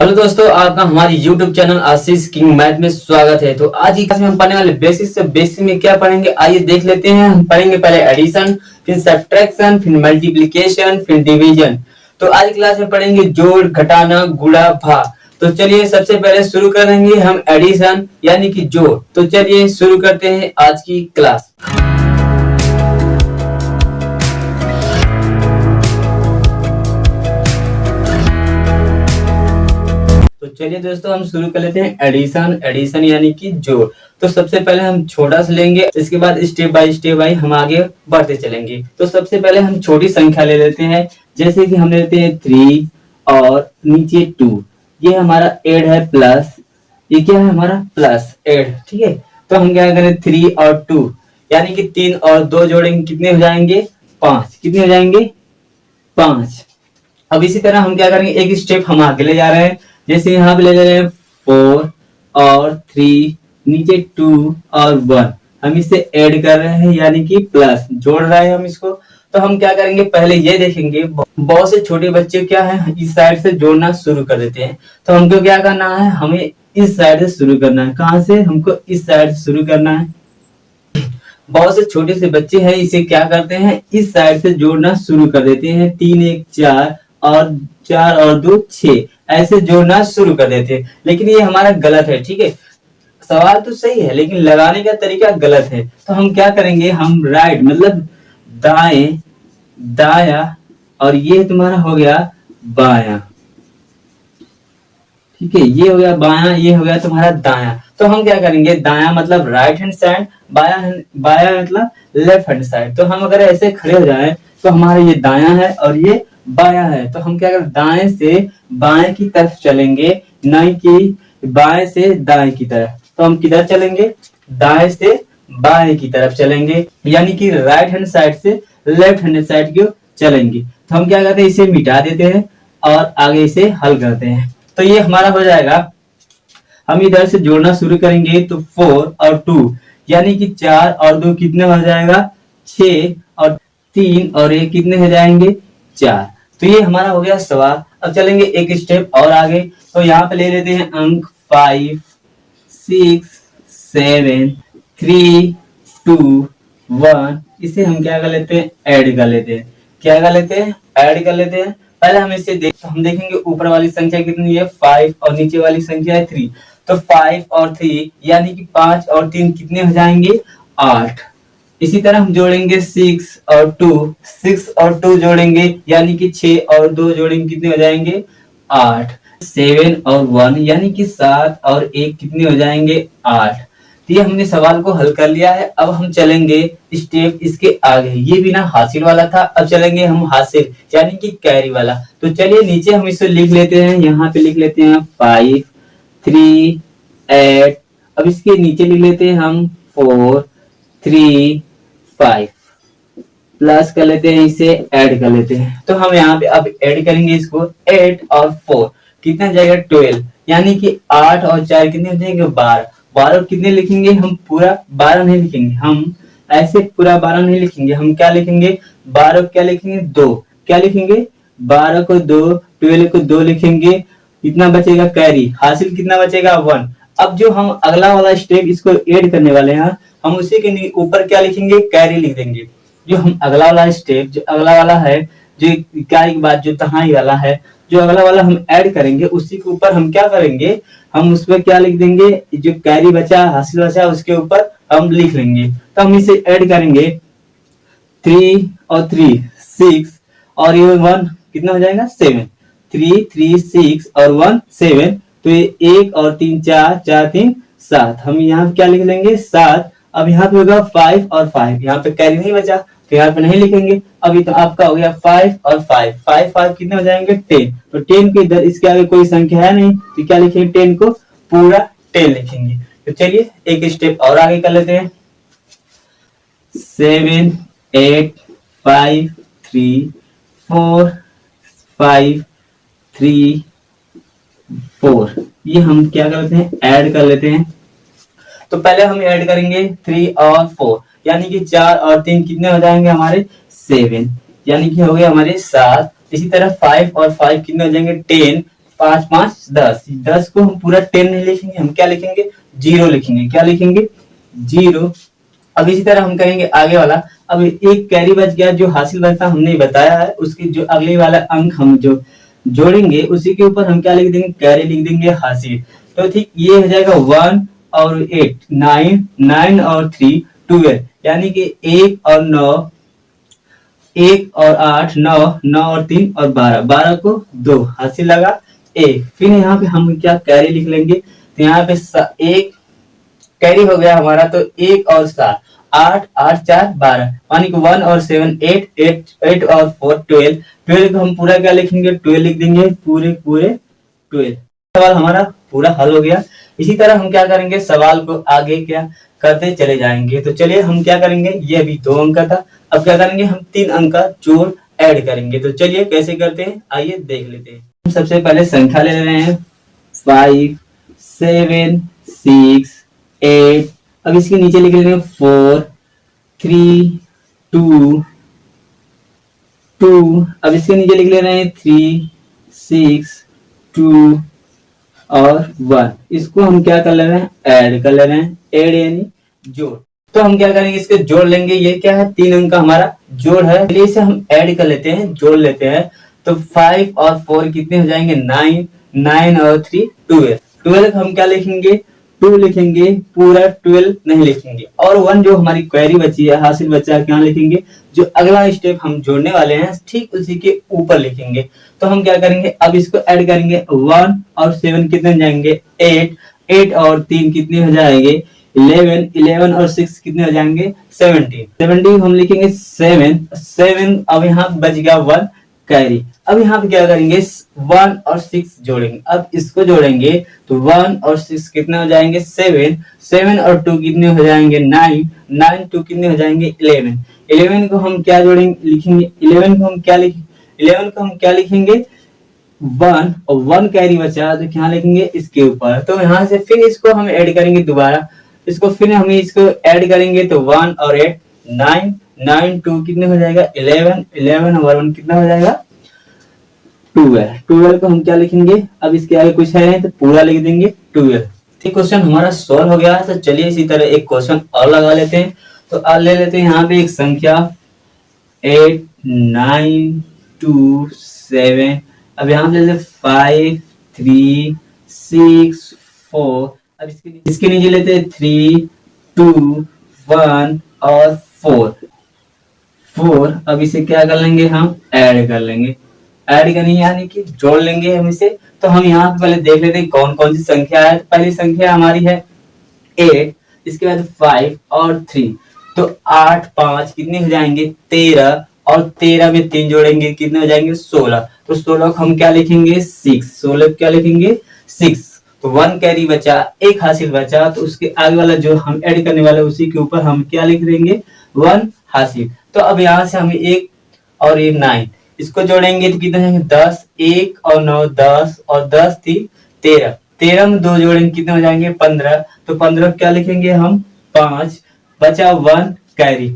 Hello दोस्तों, आपका हमारी YouTube चैनल आशीष किंग मैथ में स्वागत है। तो आज की क्लास में हम पढ़ने वाले बेसिक से बेसिक में क्या पढ़ेंगे, आइए देख लेते हैं। हम पढ़ेंगे पहले एडिशन, फिर सब्ट्रैक्शन, फिर मल्टीप्लिकेशन, फिर डिवीजन। तो आज की क्लास में पढ़ेंगे जोड़, घटाना, गुणा, भाग। तो चलिए सबसे पहले शुरू करेंगे हम एडिशन यानी कि जोड़। तो चलिए शुरू करते हैं आज की क्लास। तो चलिए दोस्तों हम शुरू कर लेते हैं एडिशन यानी कि जोड़। तो सबसे पहले हम छोटा से लेंगे, इसके बाद स्टेप बाय स्टेप हम आगे बढ़ते चलेंगे। तो सबसे पहले हम छोटी संख्या ले लेते हैं, जैसे कि हम लेते हैं 3 और नीचे 2। ये हमारा एड है प्लस, ये क्या है हमारा प्लस एड, ठीक है। तो हम क्या करें 3 और 2 यानी कि 3 और 2 जोड़ेंगे, कितने हो जाएंगे 5। कितने हो जाएंगे 5। अब इसी तरह हम क्या करेंगे, एक स्टेप हम आगे ले जा रहे हैं। जैसे यहाँ पे ले रहे हैं 4 और 3, नीचे 2 और 1। हम इसे ऐड कर रहे हैं यानी कि प्लस जोड़ रहे हैं हम इसको। तो हम क्या करेंगे, पहले ये देखेंगे, बहुत से छोटे बच्चे क्या है इस साइड से जोड़ना शुरू कर देते हैं। तो हमको क्या करना है, हमें इस साइड से शुरू करना है। कहाँ से, हमको इस साइड से शुरू करना है। बहुत से छोटे से बच्चे हैं, इसे क्या करते हैं इस साइड से जोड़ना शुरू कर देते हैं। 3 1 4 और 4 और 2 6 ऐसे जोड़ना शुरू कर देते हैं, लेकिन ये हमारा गलत है, ठीक है। सवाल तो सही है लेकिन लगाने का तरीका गलत है। तो हम क्या करेंगे, हम राइट मतलब दाएं दाया और ये तुम्हारा हो गया बाया, ठीक है। ये हो गया बाया, ये हो गया तुम्हारा दाया। तो हम क्या करेंगे, दाया मतलब राइट हैंड साइड, बाया मतलब लेफ्ट हैंड साइड। तो हम अगर ऐसे खड़े हो जाएं तो हमारा ये दाया है और ये बाया है। तो हम क्या करें, दाएं से बाएं की तरफ चलेंगे, नहीं कि बाएं से दाएं की तरफ। तो हम किधर चलेंगे, दाएं से बाएं की तरफ चलेंगे, यानी कि राइट हैंड साइड से लेफ्ट हैंड साइड की चलेंगे। तो हम क्या करते हैं, इसे मिटा देते हैं और आगे इसे हल करते हैं। तो ये हमारा हो जाएगा। हम इधर से जोड़ना शुरू करेंगे तो 4 और 2 यानी कि 4 और 2 कितने हो जाएगा 6 और 3 और 1 कितने हो जाएंगे 4। तो ये हमारा हो गया सवाल। अब चलेंगे एक स्टेप और आगे। तो यहाँ पे ले लेते हैं अंक 5 6 7 3 2 1। इसे हम क्या कर लेते हैं, ऐड कर लेते हैं। क्या कर लेते हैं, ऐड कर लेते हैं। पहले हम इसे हम देखेंगे ऊपर वाली संख्या कितनी है 5 और नीचे वाली संख्या है 3। तो 5 और 3 यानी कि 5 और 3 कितने हो जाएंगे 8। इसी तरह हम जोड़ेंगे 6 और 2 जोड़ेंगे यानी कि 6 और 2 जोड़ेंगे, कितने हो जाएंगे 8। 7 और 1 यानी कि 7 और 1 कितने हो जाएंगे 8। तो ये हमने सवाल को हल कर लिया है। अब हम चलेंगे स्टेप इसके आगे। ये बिना हासिल वाला था, अब चलेंगे हम हासिल यानी कि कैरी वाला। तो चलिए नीचे हम इसे लिख लेते हैं, यहाँ पे लिख लेते हैं 5 3 8। अब इसके नीचे लिख लेते हैं हम 4 3 5 प्लस कर लेते हैं, इसे ऐड कर लेते हैं। तो हम यहाँ पे अब ऐड करेंगे इसको, 8 और 4 कितना हो जाएगा 12, यानी कि 8 और 4 कितने हो जाएंगे 12। 12 कितने लिखेंगे, हम पूरा 12 नहीं लिखेंगे, हम ऐसे पूरा 12 नहीं लिखेंगे। हम क्या लिखेंगे 12 क्या लिखेंगे 2, क्या लिखेंगे 12 को 2, 12 को 2 लिखेंगे। कितना बचेगा कैरी, हासिल कितना बचेगा 1। अब जो हम अगला वाला स्टेप इसको ऐड करने वाले हैं, हम उसी के ऊपर क्या लिखेंगे कैरी लिख देंगे। जो हम अगला वाला स्टेप जो अगला वाला है, जो कैरी के बाद जो तहाई वाला है, जो अगला वाला हम ऐड करेंगे उसी के ऊपर हम क्या करेंगे, हम उस पर क्या लिख देंगे, जो कैरी बचा हासिल बचा उसके ऊपर हम लिख लेंगे। तो हम इसे ऐड करेंगे 3 और 3 6 और ये 1 कितना हो जाएगा 7। 3 3 6 और 1 7। तो ये 1 और 3 4 4 3 7। हम यहाँ क्या लिख लेंगे 7। अब यहाँ पे होगा 5 और 5, यहाँ पे कैरी नहीं बचा तो यहाँ पे नहीं लिखेंगे। अभी तो आपका हो गया 5 और 5 5 5 कितने हो जाएंगे 10। तो 10 के इधर इसके आगे कोई संख्या है नहीं तो क्या लिखेंगे 10 को पूरा 10 लिखेंगे। तो चलिए एक स्टेप और आगे कर लेते हैं। 7 8 5 3 4 5 3 4। ये हम क्या कर लेते हैं ऐड कर लेते हैं। तो पहले हम ऐड करेंगे 3 और 4 यानी कि 4 और 3 कितने हो जाएंगे हमारे 7, यानी कि हो गए हमारे 7। इसी तरह 5 और 5 कितने हो जाएंगे 10। 5 5 10, 10 को हम पूरा 10 नहीं लिखेंगे, हम क्या लिखेंगे 0 लिखेंगे, क्या लिखेंगे 0। अब इसी तरह हम करेंगे आगे वाला। अब एक कैरी बच गया जो हासिल बचा हमने बताया है, उसकी जो अगले वाला अंक हम जो जोड़ेंगे उसी के ऊपर हम क्या लिख देंगे कैरी लिख देंगे हासिल। तो ठीक ये हो जाएगा 1 और 8 9, 9 और 3 12, यानी कि 1 और 9, 1 और 8 9, 9 और 3 और 12, 12 को 2 हासिल लगा 1। फिर यहाँ पे हम क्या कैरी लिख लेंगे, तो यहाँ पे एक कैरी हो गया हमारा, तो 1 और 7 8, 8 4 12, यानी कि 1 और 7 8, 8 और 4 12, 12 को हम पूरा क्या लिखेंगे 12 लिख देंगे, पूरे 12। सवाल हमारा पूरा हल हो गया। इसी तरह हम क्या करेंगे सवाल को आगे क्या करते चले जाएंगे। तो चलिए हम क्या करेंगे, ये अभी 2 अंक का था, अब क्या करेंगे हम 3 अंक का जोड़ ऐड करेंगे। तो चलिए कैसे करते हैं आइए देख लेते हैं। हम सबसे पहले संख्या ले रहे हैं 5 7 6 8, अब इसके नीचे लिख लेंगे 4 3 2 2, अब इसके नीचे लिख ले रहे हैं 3 6 2 और 1, इसको हम क्या कर ले रहे हैं ऐड कर ले रहे हैं, ऐड यानी जोड़। तो हम क्या करेंगे इसके जोड़ लेंगे, ये क्या है 3 अंक का हमारा जोड़ है, चलिए इसे हम ऐड कर लेते हैं, जोड़ लेते हैं। तो 5 और 4 कितने हो जाएंगे 9, 9 और 3 12, 12 हम क्या लिखेंगे 2 लिखेंगे, पूरा 12 नहीं लिखेंगे, और 1 जो हमारी क्वेरी बची है हासिल बचा क्या लिखेंगे, जो अगला स्टेप हम जोड़ने वाले हैं ठीक उसी के ऊपर लिखेंगे। तो हम क्या करेंगे अब इसको ऐड करेंगे, 1 और 7 कितने हो जाएंगे 8, 8 और 3 कितने हो जाएंगे 11, 11 और 6 कितने हो जाएंगे 17, 17 हम लिखेंगे 7, 7 अब यहाँ बच गया 1 कैरी। अब यहाँ पे क्या करेंगे 1 और 6 जोड़ेंगे, अब इसको जोड़ेंगे तो 1 और 6 कितने हो जाएंगे 7, 7 और 2 कितने हो जाएंगे 9, 9 2 कितने हो जाएंगे 11, 11 को हम क्या जोड़ेंगे लिखेंगे, 11 को हम क्या लिखेंगे 11 को हम क्या लिखेंगे 1 और 1 कैरी बचा तो क्या लिखेंगे इसके ऊपर। तो यहाँ से फिर इसको हम ऐड करेंगे दोबारा, इसको फिर हम इसको ऐड करेंगे तो 1 और 8 9, 9 2 कितने हो जाएगा 11, 11 और 1 कितना हो जाएगा 12, 12 को हम क्या लिखेंगे, अब इसके आगे कुछ है नहीं तो पूरा लिख देंगे 12। ठीक क्वेश्चन हमारा सॉल्व हो गया है। तो चलिए इसी तरह एक क्वेश्चन और लगा लेते हैं। तो अब ले लेते हैं यहाँ पे एक संख्या 8 9 2 7, अब यहाँ पे ले लेते 5 3 6 4, अब इसके नीचे लेते हैं 3 2 1 और 4, अब इसे क्या कर लेंगे हम ऐड कर लेंगे, ऐड करनी यानी कि जोड़ लेंगे हम इसे। तो हम यहाँ पे पहले देख लेते हैं कौन कौन सी संख्या है। पहली संख्या हमारी है 8, इसके बाद 5 और 3, तो 8 5 कितने हो जाएंगे 13, और 13 में 3 जोड़ेंगे कितने हो जाएंगे 16, तो 16 को हम क्या लिखेंगे 6, 16 क्या लिखेंगे 6। तो 1 कैरी बचा, एक हासिल बचा, तो उसके आगे वाला जो हम ऐड करने वाले उसी के ऊपर हम क्या लिख देंगे 1 हासिल। तो अब यहाँ से हम 1 और ये 9 इसको जोड़ेंगे तो कितने जाएंगे 10, 1 और 9 10 और 10 थी 13, 13 में 2 जोड़ेंगे कितने हो जाएंगे 15, तो 15 क्या लिखेंगे हम 5, बचा 1 कैरी।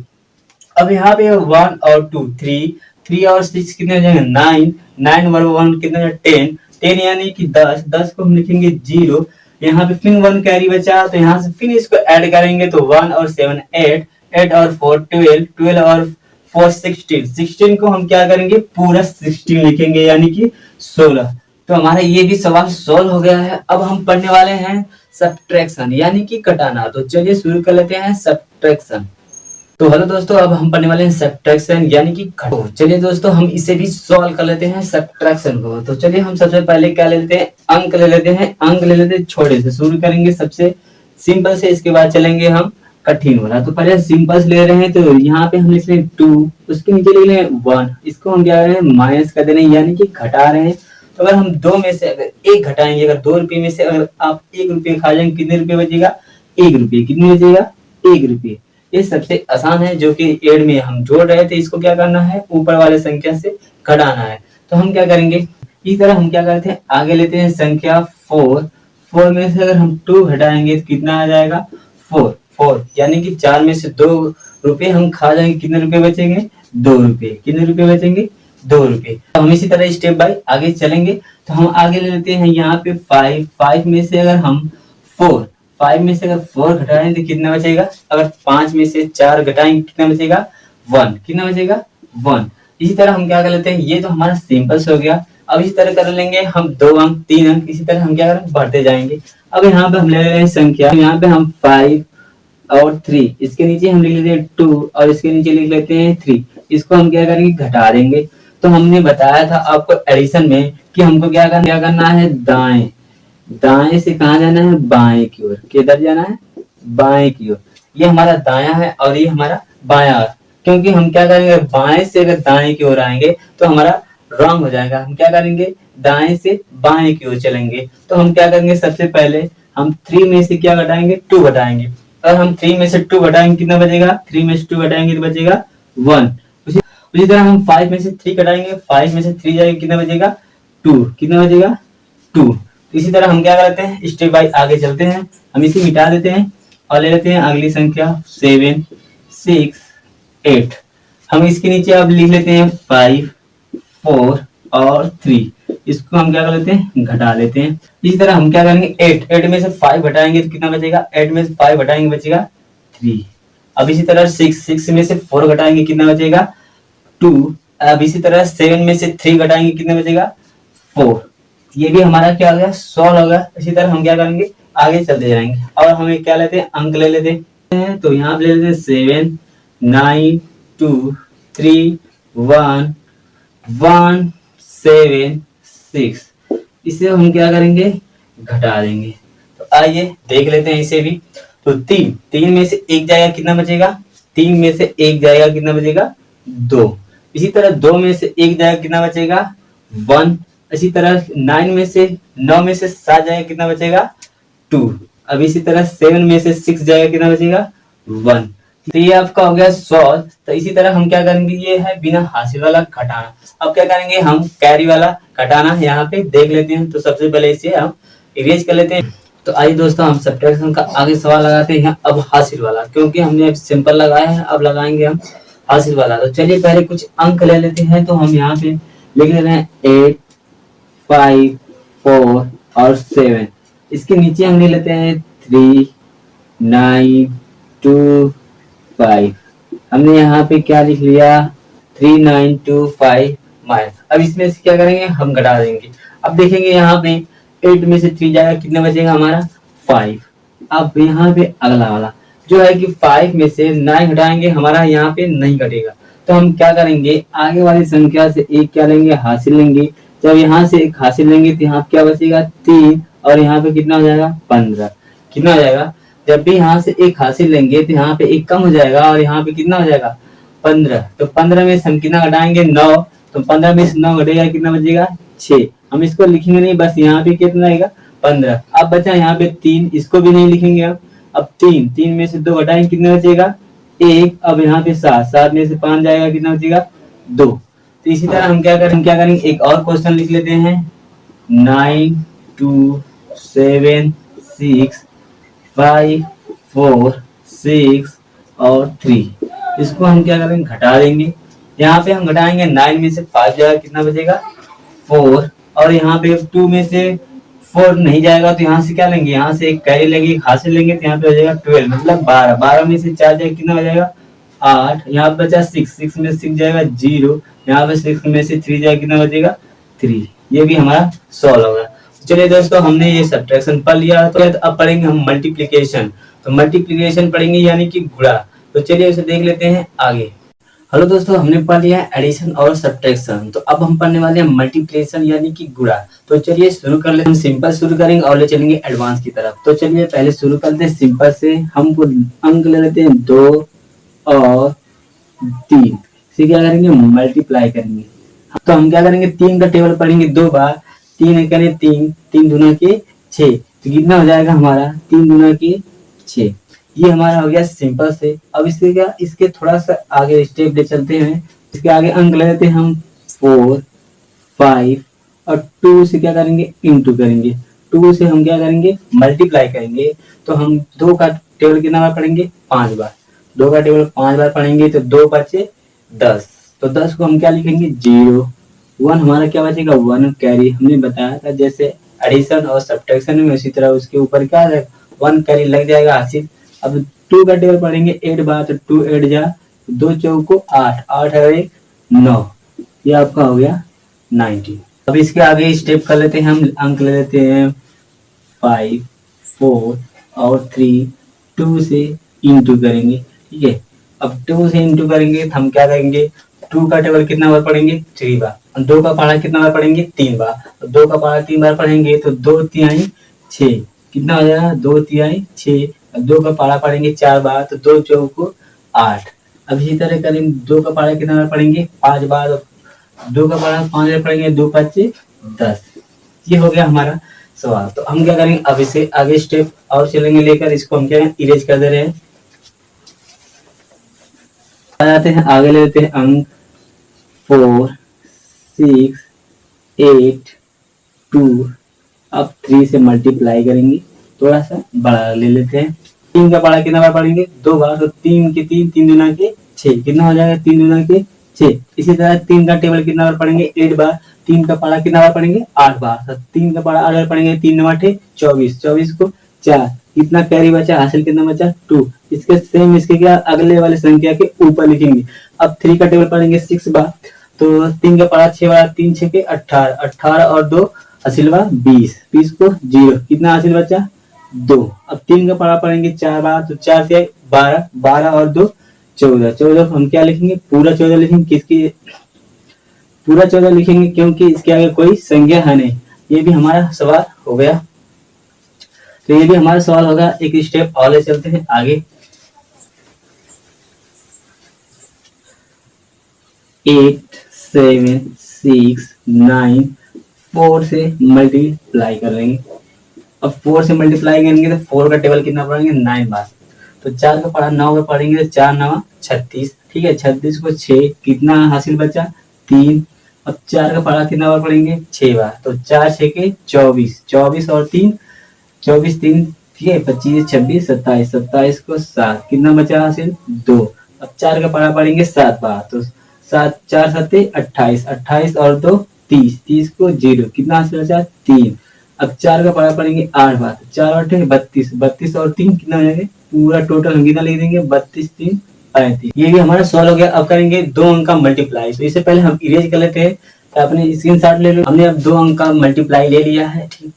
अब यहाँ पे 1 और 2 3, 3 और 6 कितने हो जाएंगे 9, 9 और 1 कितने हो 10, 10 यानी कि 10, 10 को हम लिखेंगे 0, यहाँ पे फिर 1 कैरी बचा, तो यहाँ से फिर इसको ऐड करेंगे तो 1 और 7 8, 8 और 4 12, 12 और 4 16, 16 को हम क्या करेंगे पूरा 16 लिखेंगे यानी कि 16। तो हमारा ये भी सवाल सॉल्व हो गया है। अब हम पढ़ने वाले हैं सब्ट्रैक्शन यानी कि घटाना। तो चलिए शुरू कर लेते हैं सब्ट्रैक्शन। तो हेलो दोस्तों, अब हम पढ़ने वाले हैं सब्ट्रैक्शन यानी कि घटाना। चलिए दोस्तों हम इसे भी सॉल्व कर लेते हैं सब्ट्रैक्शन को। तो चलिए हम सबसे पहले क्या ले लेते हैं अंक ले लेते हैं, अंक ले लेते हैं छोटे से, शुरू करेंगे सबसे सिंपल से, इसके बाद चलेंगे हम कठिन वाला। तो पहले सिंपल ले रहे हैं, तो यहाँ पे हम लिख रहे हैं 2, उसके नीचे लिख रहे हैं 1, इसको हम क्या कर रहे हैं माइनस कर दे रहे हैं यानी कि घटा रहे हैं। तो अगर हम 2 में से अगर 1 घटाएंगे, अगर 2 रुपये में से अगर आप 1 रुपये खा जाएंगे कितने रुपये बचेगा 1 रुपये, कितने बचेगा 1 रुपये। ये सबसे आसान है जो कि एड में हम जोड़ रहे थे, इसको क्या करना है ऊपर वाले संख्या से घटाना है। तो हम क्या करेंगे इस तरह हम क्या करते हैं आगे लेते हैं संख्या 4, 4 में से अगर हम 2 घटाएंगे तो कितना आ जाएगा 4, 4 यानी कि 4 में से 2 रुपये हम खा जाएंगे, कितने रुपए बचेंगे 2 रुपये, कितने रुपये बचेंगे ₹2। तो हम इसी तरह स्टेप बाय आगे चलेंगे। तो हम आगे ले लेते हैं यहाँ पे 5 में से अगर हम 5 में से अगर 4 घटाएं तो कितना बचेगा, अगर 5 में से 4 घटाएंगे कितना बचेगा 1, कितना बचेगा 1। इसी तरह हम क्या कर लेते हैं, ये तो हमारा सिंपल से हो गया। अब इसी तरह कर लेंगे हम 2 अंक 3 अंक, इसी तरह हम क्या करें बढ़ते जाएंगे। अब यहाँ पे हम ले रहे हैं संख्या, यहाँ पे हम 5 और 3, इसके नीचे हम लिख लेते हैं 2 और इसके नीचे लिख लेते हैं 3। इसको हम क्या करेंगे घटा देंगे। तो हमने बताया था आपको एडिशन में कि हमको क्या करना है, दाएं से कहाँ जाना है, बाएं की ओर। किधर जाना है, बाएं की ओर। ये हमारा दायां है और ये हमारा बायां, क्योंकि हम क्या करेंगे बाएं से अगर दाएं की ओर आएंगे तो हमारा रॉन्ग हो जाएगा। हम क्या करेंगे दाएं से बाएं की ओर चलेंगे। तो हम क्या करेंगे, सबसे पहले हम 3 में से क्या घटाएंगे 2 घटाएंगे। और हम 3 में से 2 घटाएंगे कितना बचेगा, 3 में से 2 घटाएंगे तो बचेगा 1। उसी तरह हम 5 में से 3 घटाएंगे, 5 में से 3 जाएगा कितना बचेगा 2, कितना बचेगा 2। तो इसी तरह हम क्या करते हैं स्टेप बाय आगे चलते हैं। हम इसे मिटा देते हैं और ले लेते हैं अगली संख्या 7, 6, 8। हम इसके नीचे अब लिख लेते हैं 5, 4 और 3। इसको हम क्या कर लेते हैं घटा लेते हैं। इसी तरह हम क्या करेंगे 8 में से 5 घटाएंगे तो कितना बचेगा, 8 में से 5 घटाएंगे बचेगा 3। अब इसी तरह 6 में से 4 घटाएंगे कितना बचेगा 2। अब इसी तरह 7 में से 3 घटाएंगे कितना बचेगा 4। ये भी हमारा क्या हो गया, सॉल्व हो गया। इसी तरह हम क्या करेंगे आगे चलते जाएंगे और हमें क्या लेते हैं अंक ले लेते हैं। तो यहाँ पे ले लेते हैं 7, 9, 2, 3, 1, 1, 7, 6। इसे हम क्या करेंगे घटा देंगे। तो आइए देख लेते हैं इसे भी। तो 3 में से 1 जाएगा कितना बचेगा, 3 में से 1 जाएगा कितना बचेगा 2। इसी तरह 2 में से 1 जाएगा कितना बचेगा 1। इसी तरह 9 में से 7 जाएगा कितना बचेगा 2। अब इसी तरह 7 में से 6 जाएगा कितना बचेगा 1। तो ये आपका हो गया सॉल्व। तो इसी तरह हम क्या करेंगे, ये है बिना हासिल वाला घटाना। अब क्या करेंगे हम कैरी वाला घटाना यहाँ पे देख लेते हैं। तो सबसे पहले इसे हम इरेज कर लेते हैं। तो आइए दोस्तों हम सब्ट्रैक्शन का आगे सवाल लगाते हैं अब हासिल वाला, क्योंकि हमने सिंपल लगाया है, अब लगाएंगे हम हासिल वाला। तो चलिए पहले कुछ अंक ले लेते हैं। तो हम यहाँ पे लिख लेते हैं 8, 5, 4 और 7। इसके नीचे हम ले लेते हैं 3, 9, 2, 5। हमने यहाँ पे क्या लिख लिया 3, 9, 2, 5 माइनस। अब इसमें से क्या करेंगे हम घटा देंगे। अब देखेंगे यहाँ पे 8 में से 3 जाएगा कितना बचेगा हमारा 5। अब यहाँ पे अगला वाला जो है कि 5 में से 9 घटाएंगे हमारा यहाँ पे नहीं घटेगा। तो हम क्या करेंगे आगे वाली संख्या से एक क्या लेंगे हासिल लेंगे। जब यहाँ से एक हासिल लेंगे तो यहाँ क्या बचेगा 3 और यहाँ पे कितना हो जाएगा 15। कितना हो जाएगा, जब भी यहाँ से एक हासिल लेंगे तो यहाँ पे एक कम हो जाएगा और यहाँ पे कितना हो जाएगा 15। तो 15 में से हम कितना घटाएंगे 9। तो 15 में से 9 घटेगा कितना बचेगा 6। हम इसको लिखेंगे नहीं, बस यहाँ पे कितना आएगा 15। अब बचा यहाँ पे 3, इसको भी नहीं लिखेंगे। अब 3 में से 2 घटाएंगे कितना बचेगा 1। अब यहाँ पे 7 में से 5 जाएगा कितना बचेगा 2। तो इसी तरह हम क्या करेंगे एक और क्वेश्चन लिख लेते हैं 9, 2, 7, 6, 5, 4, 6 और 3। इसको हम क्या करेंगे घटा देंगे। यहाँ पे हम घटाएंगे 9 में से 5 जाएगा कितना बचेगा 4। और यहाँ पे 2 में से 4 नहीं जाएगा तो यहाँ से क्या लेंगे, यहाँ से एक कैरी लेंगे एक हासिल लेंगे तो यहाँ पे हो जाएगा 12 मतलब 12 में से 4 जाएगा कितना हो जाएगा 8। यहाँ पे बचा 6 में से 6 जाएगा 0। यहाँ पे 6 में से 3 जाएगा कितना बचेगा 3। ये भी हमारा सॉल्व होगा। चलिए दोस्तों हमने ये सब्ट्रैक्शन पढ़ लिया। तो अब पढ़ेंगे हम मल्टीप्लिकेशन। तो मल्टीप्लिकेशन पढ़ेंगे यानी कि गुणा। तो चलिए उसे देख लेते हैं आगे। हेलो दोस्तों, हमने पढ़ लिया है एडिशन और सब्ट्रैक्शन। तो अब हम पढ़ने वाले हैं मल्टीप्लिकेशन यानी कि गुणा। तो चलिए शुरू कर लेते हैं। हम सिंपल शुरू करेंगे और ले चलेंगे एडवांस की तरफ। तो चलिए पहले शुरू करते हैं सिंपल से। हमको अंक ले लेते हैं 2 और 3। इसे क्या करेंगे मल्टीप्लाई करेंगे। तो हम क्या करेंगे 3 का टेबल पढ़ेंगे 2 बार। 3 करें 3 दूना के 6। तो कितना हो जाएगा हमारा 3 दूना के 6। ये हमारा हो गया सिंपल से। अब इसके थोड़ा सा आगे स्टेप ले चलते हैं। इसके आगे अंक ले लेते हैं हम 4, 5 और 2 से क्या करेंगे इंटू करेंगे। 2 से हम क्या करेंगे मल्टीप्लाई करेंगे। तो हम 2 का टेबल कितना बार पढ़ेंगे 5 बार। 2 का टेबल 5 बार पढ़ेंगे तो 2 बचे 10। तो 10 को हम क्या लिखेंगे 0। वन हमारा क्या बचेगा, वन कैरी। हमने बताया था जैसे एडिशन और सब्ट्रैक्शन में, उसी तरह उसके ऊपर क्या है, वन कैरी लग जाएगा हासिल। अब 2 का टेबल पढ़ेंगे 8 बार, तो 2 8 जा 2 चौको 8, 8 और 1 9, ये आपका हो गया 19। अब इसके आगे स्टेप कर लेते हैं, हम अंक ले लेते हैं 5 4 और 3, 2 से इंटू करेंगे, ठीक है। अब 2 से इंटू करेंगे तो हम क्या करेंगे, 2 का टेबल कितना बार पढ़ेंगे 3 बार, और 2 का पढ़ा कितना बार पढ़ेंगे 3 बार, और 2 का पढ़ा 3 बार पढ़ेंगे तो 2 तिहाई 6, कितना हो जाएगा 2 तिहाई 6, और 2 का पढ़ा पढ़ेंगे 4 बार तो 2 चौको 8। अब इसी तरह करेंगे 2 का पढ़ा कितना बार पढ़ेंगे 5 बार, 2 का पढ़ा 5 बार पढ़ेंगे, 2 5 10। ये हो गया हमारा सवाल। तो हम क्या करेंगे, अब इसे आगे स्टेप और चलेंगे लेकर, इसको हम क्या इरेज कर दे रहे हैं। आ जाते हैं आगे, ले लेते हैं अंक 4 6 8 2। अब 3 से मल्टीप्लाई करेंगे, थोड़ा सा बड़ा ले लेते हैं। 3 का पढ़ा कितना बार पढ़ेंगे 2 बार, तो 3 के 3, 3 दूना के 6, कितना हो जाएगा 3 दूना के 6। इसी तरह 3 का टेबल कितना बार पढ़ेंगे 8 बार, 3 का पढ़ा कितना बार पढ़ेंगे 8 बार, तो 3 का पढ़ा 8 बार पढ़ेंगे, 3 9 8 24, 24 को 4, कितना कैरी बचा, हासिल कितना बचा 2। इसके सेम इसके क्या अगले वाले संख्या के ऊपर लिखेंगे। अब 3 का टेबल पढ़ेंगे 6 बार, तो 3 का पढ़ा 6 बार, 3 6 के 18, 18 और 2 हासिल बा 20, 20 को 0, कितना हासिल बचा 2। अब 3 का पढ़ा पढ़ेंगे 4 बार, तो 4 से 12, 12 और 2 14, 14 को हम क्या लिखेंगे पूरा 14 लिखेंगे, किसकी पूरा 14 लिखेंगे क्योंकि इसके आगे कोई संख्या है नहीं। ये भी हमारा सवाल हो गया। तो ये भी हमारा सवाल होगा। एक स्टेप और ले चलते हैं आगे। 8 7 6 9 4 से मल्टीप्लाई कर लेंगे। अब 4 से मल्टीप्लाई करेंगे तो 4 का टेबल कितना पढ़ेंगे 9 बार, तो 4 का पढ़ा 9 बार पढ़ेंगे तो 4 9 36, ठीक है। 36 को 6, कितना हासिल बचा 3। अब 4 का पढ़ा कितना बार पढ़ेंगे 6 बार, तो 4 6 के 24, 24 और 3 24 3, ठीक है 25 26 27, 27 को 7, कितना बचा हासिल 2। अब 4 का पढ़ा पढ़ेंगे 7 बार, तो 7 4 7 28, 28 और 2 30, 30 को 0, कितना हासिल बचा 3। अब 4 का पढ़ा पढ़ेंगे 8 बार, 4 8 32, 32 और 3 कितना हो जाएंगे, पूरा टोटल हम कितना लिख देंगे 32 3 35। ये भी हमारा सॉल्व हो गया। अब करेंगे 2 अंक का मल्टीप्लाई। तो इससे पहले हम इरेज कर लेते हैं, तो अपने स्क्रीनशॉट ले लो। हमने अब 2 अंक का मल्टीप्लाई ले लिया है, ठीक।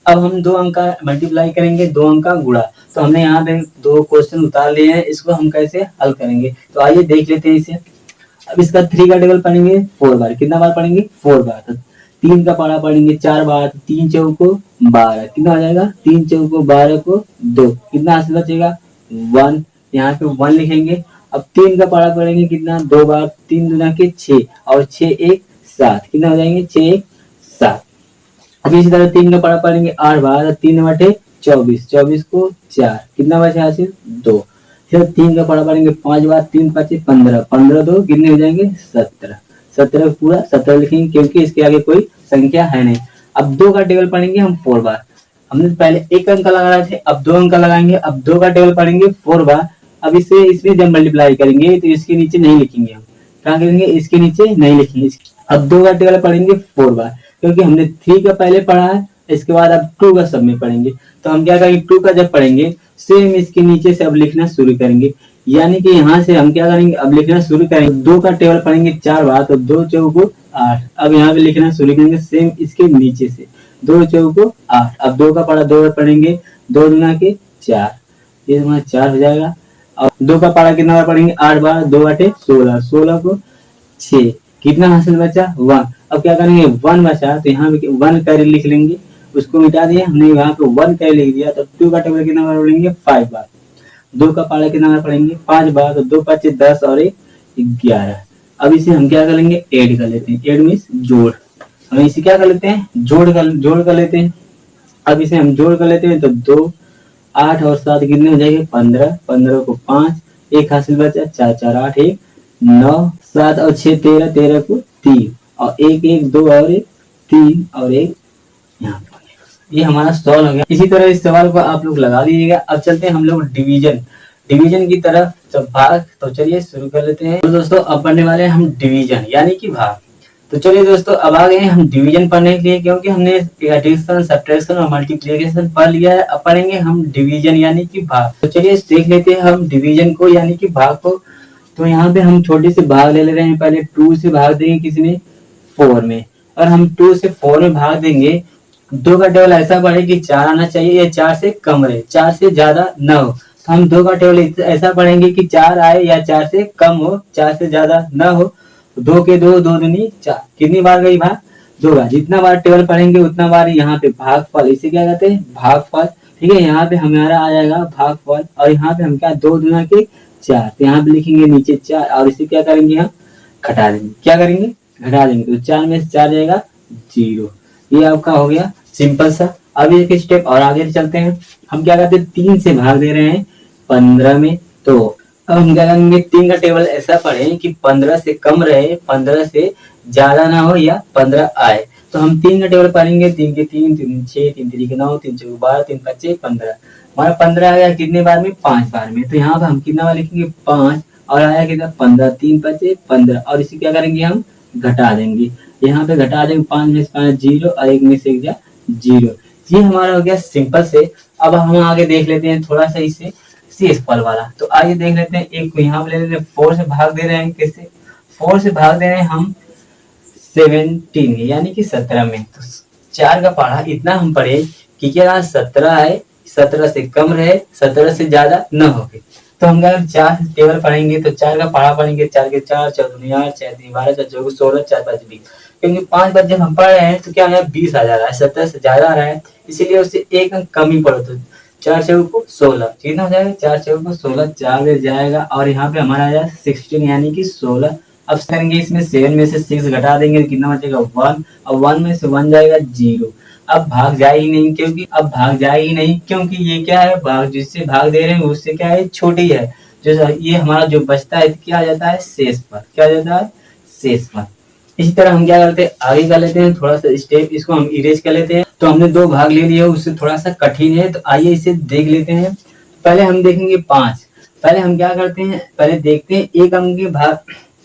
अब हम 2 अंक का मल्टीप्लाई करेंगे 2 अंक का गुणा। तो हमने यहाँ पे 2 क्वेश्चन उतार लिए हैं, इसको हम कैसे हल करेंगे तो आइए देख लेते हैं इसे। अब इसका 3 का टेबल पढ़ेंगे 4 बार, कितना बार पढ़ेंगे 4 बार, तो 3 का पढ़ा पढ़ेंगे 4 बार, 3 चौको 12, कितना हो जाएगा 3 चौको 12 को 2, कितना हासिल बचेगा 1, यहाँ पे 1 लिखेंगे। अब 3 का पढ़ा पढ़ेंगे कितना 2 बार, 3 दूना के 6 और 6 1 7, कितना हो जाएंगे 6 1 7। अब इसी तरह 3 का पढ़ा पढ़ेंगे 8 बार, 3 8 24, 24 को 4, कितना बचा हासिल 2। फिर 3 का पढ़ा पढ़ेंगे 5 बार, 3 5 15, 15 2 कितने हो जाएंगे 17, 17 पूरा 17 लिखेंगे क्योंकि इसके आगे कोई संख्या है नहीं। अब 2 का टेबल पढ़ेंगे हम 4 बार, हमने पहले 1 अंक लगा रहे थे, अब 2 अंक लगाएंगे। अब 2 का टेबल पढ़ेंगे 4 बार। अब इसे इसमें जब मल्टीप्लाई करेंगे तो इसके नीचे नहीं लिखेंगे, हम क्या करेंगे इसके नीचे नहीं लिखेंगे। अब 2 का टेबल पढ़ेंगे 4 बार क्योंकि हमने 3 का पहले पढ़ा है, इसके बाद अब 2 का सब में पढ़ेंगे। तो हम क्या करेंगे 2 का जब पढ़ेंगे सेम इसके नीचे से अब लिखना शुरू करेंगे, यानी कि यहाँ से हम क्या करेंगे अब लिखना शुरू करेंगे। 2 का टेबल पढ़ेंगे 4 बार, तो 2 चौको 8। अब यहाँ पे लिखना शुरू करेंगे सेम इसके नीचे से 2 चौको 8। अब 2 का पढ़ा 2 बार पढ़ेंगे, 2 दूना के 4, ये हमारा 4 हो जाएगा। और 2 का पढ़ा कितना बार पढ़ेंगे 8 बार, 2 8 16, 16 को 6, कितना हासिल बचा 1। अब क्या करेंगे 1 बचा, तो यहाँ पे 1 कैरी लिख लेंगे, उसको मिटा दिया हमने, यहाँ पे 1 कैरी लिख दिया। तो 2 का टेबल कितना बार पढ़ेंगे 5 बार, 2 का पढ़ा कितना बार पढ़ेंगे 5 बार, तो 2 5 10 और 1 11। अब इसे हम क्या कर लेंगे ऐड कर लेते हैं, ऐड मीन्स जोड़। हम इसे क्या कर लेते हैं जोड़ कर लेते हैं। अब इसे हम जोड़ कर लेते हैं, तो 2 8 और 7 कितने हो जाएंगे 15, 15 को 5, 1 हासिल बचा 4 4 8 1 9, 7 और 6 13, 13 को 3 और 1 1 2 और 1 3 और 1 यहाँ पे। ये हमारा सॉल्व हो गया। इसी तरह इस सवाल को आप लोग लगा दीजिएगा। अब चलते हैं हम लोग डिवीजन की तरफ, जब भाग। तो चलिए शुरू कर लेते हैं। तो दोस्तों अब पढ़ने वाले हैं हम डिवीजन यानी कि भाग। तो चलिए दोस्तों, अब आ गए हम डिवीजन पढ़ने के लिए, क्योंकि हमने एडिशन, सब्ट्रैक्शन और मल्टीप्लिकेशन पढ़ लिया है। अब पढ़ेंगे हम डिवीजन यानी कि भाग। तो चलिए देख लेते हैं हम डिवीजन को यानी कि भाग को। तो यहाँ पे हम छोटे से भाग ले रहे हैं। पहले 2 से भाग देंगे किसी में 4 में, और हम 2 से 4 में भाग देंगे। 2 का टेबल ऐसा पढ़े कि 4 आना चाहिए या 4 से कम रहे, 4 से ज्यादा न हो। तो हम 2 का टेबल ऐसा पढ़ेंगे कि 4 आए या 4 से कम हो, 4 से ज्यादा न हो। 2 के 2, 2 दूनी 4, कितनी बार गई भाग? 2 बार। जितना बार टेबल पढ़ेंगे उतना बार यहाँ पे भागफल, इसे क्या कहते हैं? भागफल। ठीक है, यहाँ पे हमारा आ जाएगा भागफल, और यहाँ पे हम क्या 2 दूना के 4, तो यहाँ पे लिखेंगे नीचे 4, और इसे क्या करेंगे हम? घटा देंगे। क्या करेंगे? घटा देंगे। तो 4 में से 4 जाएगा 0। ये आपका हो गया सिंपल सा। अब एक स्टेप और आगे चलते हैं। हम क्या करते हैं? 3 से भाग दे रहे हैं 15 में। तो अब हम क्या करेंगे? 3 का टेबल ऐसा पढ़े कि 15 से कम रहे, 15 से ज्यादा ना हो, या 15 आए। तो हम 3 का टेबल पढ़ेंगे। 3 के 3, 3 6, 3 3 के 9, 3 4 12, 3 5 15। हमारा 15 आ गया कितने बार में? 5 बार में। तो यहाँ पे हम कितना बार लिखेंगे? 5, और आया कितना? 15। 3 5 15, और इसे क्या करेंगे? हम घटा देंगे। यहाँ पे घटा देंगे। 5 में से 5 0, और 1 में से 1 0। ये हमारा हो गया सिंपल से। अब हम आगे देख लेते हैं थोड़ा सा इसे शेषफल वाला। तो आइए देख लेते हैं। एक यहाँ पे ले लेते हैं, 4 से भाग दे रहे हैं। किससे? 4 से भाग दे रहे हैं हम 17 यानी कि 17 में। तो 4 का पढ़ा इतना हम पढ़े कि क्या 17 है, 17 से कम रहे, 17 से ज्यादा न हो। तो हम अगर 4 टेबल पढ़ेंगे तो 4 का पढ़ा पढ़ेंगे। 4 के 4, 4 दूनी 8, 4 तीन 12, 4 चौके 16, 4 5 20। क्योंकि 5 बार जब हम पढ़ रहे हैं तो क्या है? 20 आ जा रहा है, 17 से ज्यादा आ रहा है, इसीलिए उससे एक अंक कम ही पढ़ो। तो 4 चौको 16, कितना हो जाएगा? 4 चौको 16, 4 में जाएगा, और यहाँ पे हमारा आ जाएगा 16 यानी कि 16। अब करेंगे इसमें 7 में से 6 घटा देंगे तो कितना बचेगा? 1, और 1 में से 1 जाएगा 0। अब भाग जाए ही नहीं, क्योंकि ये क्या है? भाग, जिससे भाग दे रहे हैं उससे क्या है? छोटी है। जो ये हमारा जो बचता है क्या आ जाता है? शेष पर। क्या आ जाता है? शेष पर। इसी तरह हम क्या करते हैं? आगे कर लेते हैं थोड़ा सा स्टेप, इसको हम इरेज कर लेते हैं। तो हमने 2 भाग ले लिए, उससे थोड़ा सा कठिन है, तो आइए इसे देख लेते हैं। पहले हम देखेंगे 5। पहले हम क्या करते हैं? पहले देखते हैं एक अंक के भाग।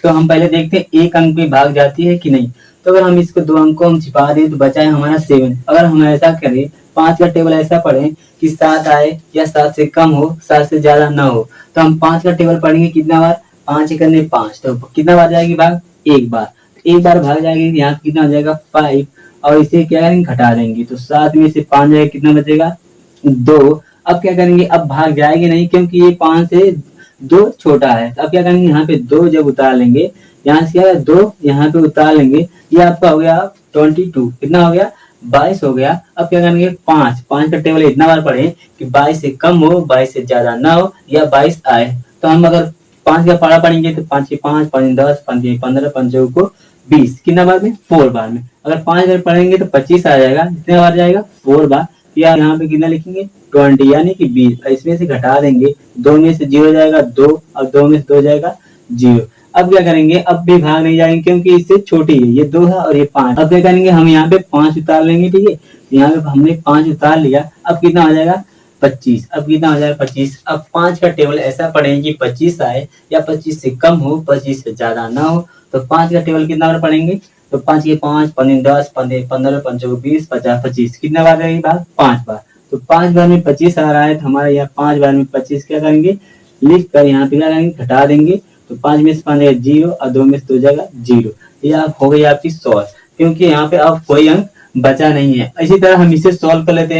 तो हम पहले देखते हैं एक अंक में भाग जाती है कि नहीं। तो अगर हम इसको 2 अंक को हम छिपा दें तो बचा है हमारा 7। अगर हम ऐसा करें, 5 का टेबल ऐसा पढ़े कि 7 आए या 7 से कम हो, 7 से ज्यादा ना हो, तो हम 5 का टेबल पढ़ेंगे कितना बार? 5 करने 5, तो कितना बार जाएगी भाग? 1 बार। एक बार भाग जाएगी, यहाँ कितना हो जाएगा? 5, और इसे क्या करेंगे? घटा देंगे। तो 7 में से 5 जाएगा, कितना बचेगा? 2। अब क्या करेंगे? अब भाग जाएगी नहीं, क्योंकि ये 5 से 2 छोटा है। अब क्या करेंगे? यहाँ पे 2 जब उतार लेंगे, यहाँ से क्या 2 यहाँ पे उतार लेंगे, ये आपका हो गया 22। कितना हो गया? 22 हो गया। अब क्या करेंगे? 5 का टेबल इतना बार पढ़े कि 22 से कम हो, 22 से ज्यादा ना हो, या 22 आए। तो हम अगर 5 का पढ़ा पढ़ेंगे तो 5 के 5, 5 10, 5 के 15, 5 को 20। कितना बार में? 4 बार में। अगर 5 बार पढ़ेंगे तो 25 आ जाएगा। कितने बार जाएगा? 4 बार। या यहाँ पे कितना लिखेंगे? 20 यानी कि 20। इसमें से घटा देंगे, 2 में से 0 जाएगा 2, और 2 में से 2 जाएगा 0। अब क्या करेंगे? अब भी भाग नहीं जाएंगे, क्योंकि इससे छोटी है, ये 2 है और ये 5। अब क्या करेंगे? हम यहाँ पे 5 उतार लेंगे। ठीक है, यहाँ पे हमने 5 उतार लिया। अब कितना हो जाएगा? 25। अब कितना हो जाएगा? 25। अब 5 का टेबल ऐसा पढ़ेंगे कि 25 आए या 25 से कम हो, 25 से ज्यादा ना हो। तो 5 का टेबल कितना बार पढ़ेंगे? तो 5 के 5, 5 10, 5 15, 5 20, 50, 25। कितना बार रहेगी भाग? 5 बार। तो 5 बार में 25 आ रहा है, तो हमारे यहाँ 5 बार में 25 क्या करेंगे? लिख कर यहाँ पे क्या करेंगे? घटा देंगे। तो 5 में से 5 जाएगा 0, और 2 में से 2 जाएगा 0। ये आप हो गई आपकी सॉल्व, क्योंकि यहाँ पे अब कोई अंक बचा नहीं है। इसी तरह हम इसे सॉल्व कर लेते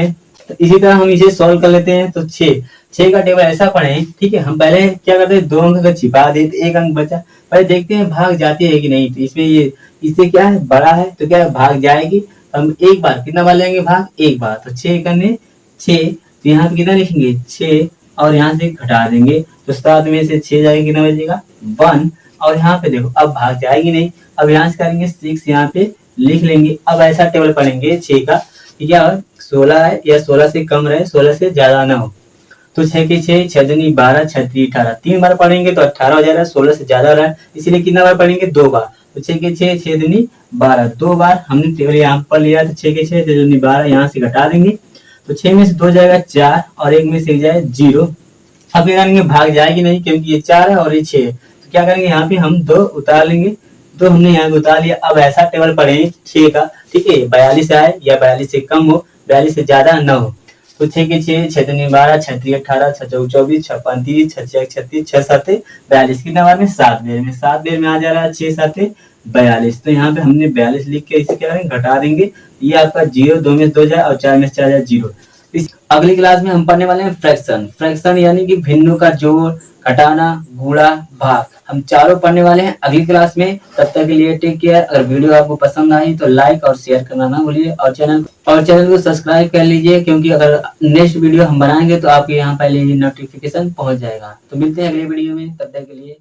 हैं। तो 6 का टेबल ऐसा पढ़े। ठीक है, हम पहले क्या करते हैं? 2 अंक का छिपा देते, 1 अंक बचा। पहले देखते हैं भाग जाती है कि नहीं। तो इसमें ये इससे क्या है? बड़ा है, तो क्या भाग जाएगी। हम एक बार, कितना बार लेंगे भाग? 1 बार। तो 6 करने 6, तो यहाँ पे कितना लिखेंगे? 6, और यहाँ से घटा देंगे। तो 7 में से 6 जाएगा, कितना बचेगा? 1। और यहाँ पे देखो अब भाग जाएगी नहीं। अब यहाँ से करेंगे 6, यहाँ पे लिख लेंगे। अब ऐसा टेबल पढ़ेंगे 6 का, क्या 16 है या 16 से कम रहे, 16 से ज्यादा ना हो। तो 6 के 6, 6 दूनी 12, 6 3 18। 3 बार पढ़ेंगे तो 18 हो जाएगा, 16 से ज्यादा हो रहा है, इसीलिए कितना बार पढ़ेंगे? 2 बार। तो 6 के 6, 6 दूनी 12, 2 बार हमने टेबल यहाँ पर लिया। तो 6 के 6, 6 दूनी 12, यहाँ से घटा देंगे। तो 6 में से 2 जाएगा 4, और 1 में से 1 जाएगा 0। अब क्या करेंगे? भाग जाएगी नहीं, क्योंकि ये 4 है और ये 6 है। तो क्या करेंगे? यहाँ पे हम 2 उतार लेंगे। तो हमने यहाँ पे उतार लिया। अब ऐसा टेबल पढ़े 6 का, ठीक है, 42 आए या 42 से कम हो, 42 से ज्यादा न हो। तो 6 के 6, 6 दूनी 12, 6 3 18, 6 4 24, 6 5 30, 6 6 36, 6 7 42, कितना बार में 7 बेर में, 7 बेर में आ जा रहा है 6 7 42। तो यहाँ पे हमने 42 लिख के इसे क्या करेंगे, घटा देंगे। ये आपका 0, 2 में से 2 जाए और 4 में से 4 जाए 0। इस अगली क्लास में हम पढ़ने वाले हैं फ्रैक्शन। फ्रैक्शन यानी कि भिन्नों का जोड़, घटाना, गुणा, भाग, हम चारों पढ़ने वाले हैं अगली क्लास में। तब तक के लिए टेक केयर। अगर वीडियो आपको पसंद आई तो लाइक और शेयर करना ना भूलिए, और चैनल को सब्सक्राइब कर लीजिए, क्योंकि अगर नेक्स्ट वीडियो हम बनाएंगे तो आपके यहाँ पहले ही नोटिफिकेशन पहुंच जाएगा। तो मिलते हैं अगले वीडियो में, तब तक के लिए।